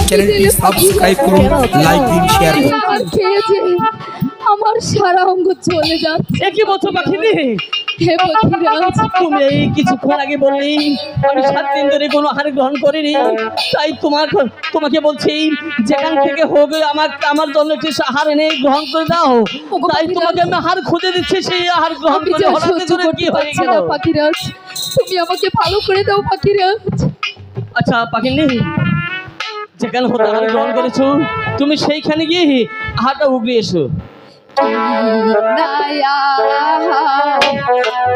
চ্যানেলটি সাবস্ক্রাইব করুন, লাইক দিন, শেয়ার করুন। খেয়েছে আমার সারা অঙ্গ চলে যাচ্ছে। কি বলছো পাখিনি? হে পক্ষীরাজ, তুমি এই কিছুক্ষণ আগে বললি আমি 7 দিন ধরে কোনো আহার গ্রহণ করিনি, তাই তোমাকে বলছি যেখান থেকে হোক আমার জন্য একটু আহার এনে গ্রহণ করে দাও। তাই তোমাকে আমি আহার খুঁজে দিচ্ছি, সেই আহার গ্রহণ আমি করে যা হঠাৎ সহ্য করে কি করতে হয়ে পারছি গেল? না পাখিরাজ, তুমি আমাকে ভালো করে দাও পাখিরাজ। আচ্ছা পাখিনি, যেখানে হতে আহার গ্রহণ করেছো তুমি সেইখানে গিয়ে আহারটা উগড়ে এসো। নায়া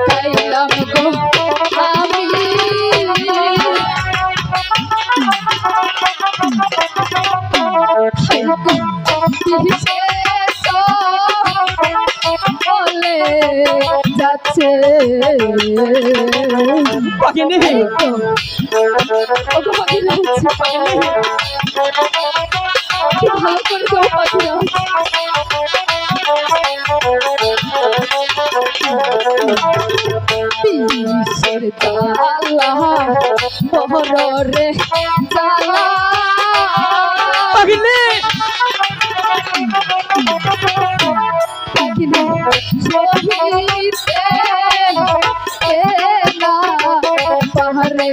খাইলাম গো আমি, বলে যাচ্ছে পাখিনি, ওগো পাখিরাজ, একটু ভালো করে দাও পাখিরাজ। বিষের জ্বালা বহরে জ্বালা, পাখিনি, পাখিরে সহিতে এলা পাহাড়ে।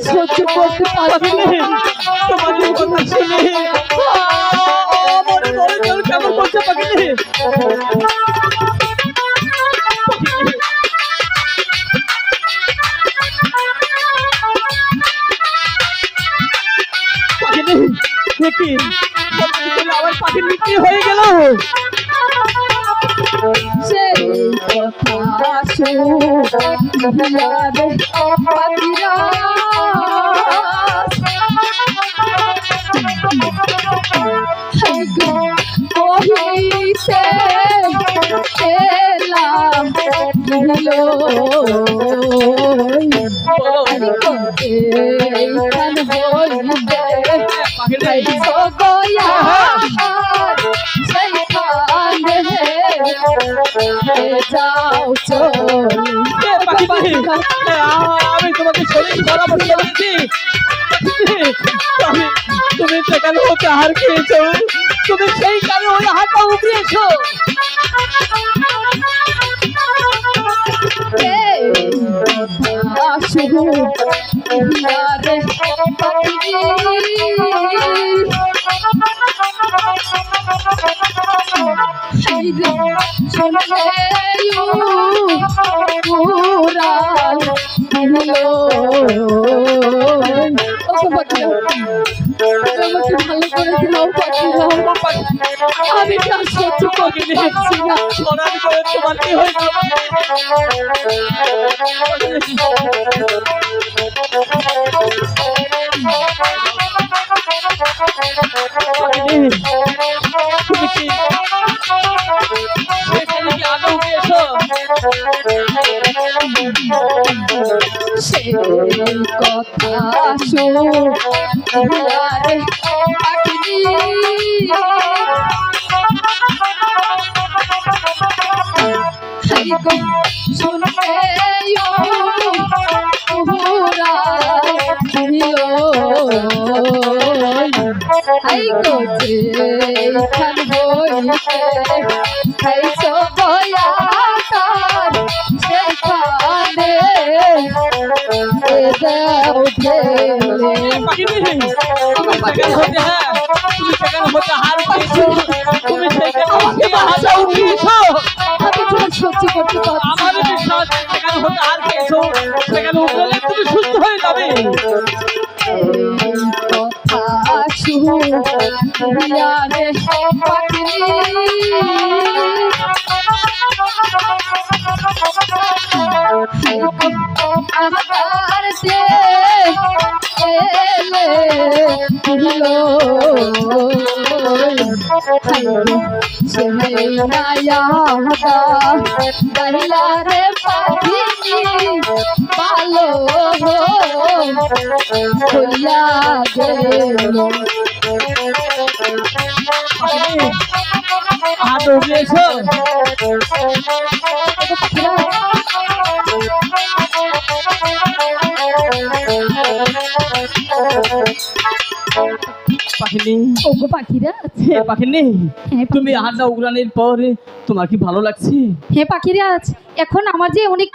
সহ্য করতে পারছি না। তোমাদের কথা শুনে আমার মনে জল কেমন করছে পাখিনি। আমার পাখির মৃত্যু হয়ে গেল। সেই কথা শুনিয়া রে পাখিরা কহিতে এলাম দিল এইখান হইবে গয়া সেইখানে যাও চলে। আমি তোমাকে শরীর পরামর্শ দিচ্ছি, তুমি সেখানে হতে আহার খেয়েছো, তুমি সেই কারণে ওই আহারটা উঠিয়েছো। শুরু রে পাখি, শুনলে পুরাল দিল। আমাকে ভালো করে দিলাও পাখিরা, আমি তা সহ্য করতে পারছি না। স্মরণ করে তোমার কি হয়েছে? তুমি কি সেখানে কি আদৌ গিয়েছো? সে কথা শুনিয়া রে পাখি, শুনতে পুরা দিল। আই গো যেখান হইতে খাইছো বয়া তার সেখানে দাও ঢেলে। তুমি সেখানে হতে হার পেয়েছো, তুমি সেখানে আহারটা উঠিয়েছো। আমি তোমার সহ্য করতে পারছি আমার বিশ্বাস সেখানে হতে হার পেয়েছো, সেখানে উঠলে তুমি সুস্থ হয়ে যাবে। কথা শুনিয়া রে পাখি, আহার যে এলে দিল সেই নায়া দহিলা রে পাখি ভালো হইয়া গেল। হাত উঠিয়েছো। পাখিনি ওগো পাখিরা হ্যাঁ পাখিনি হ্যাঁ, তুমি আহারটা উগলানোর পর তোমার কি ভালো লাগছে? হে পাখিরাজ, এখন আমার যে অনেক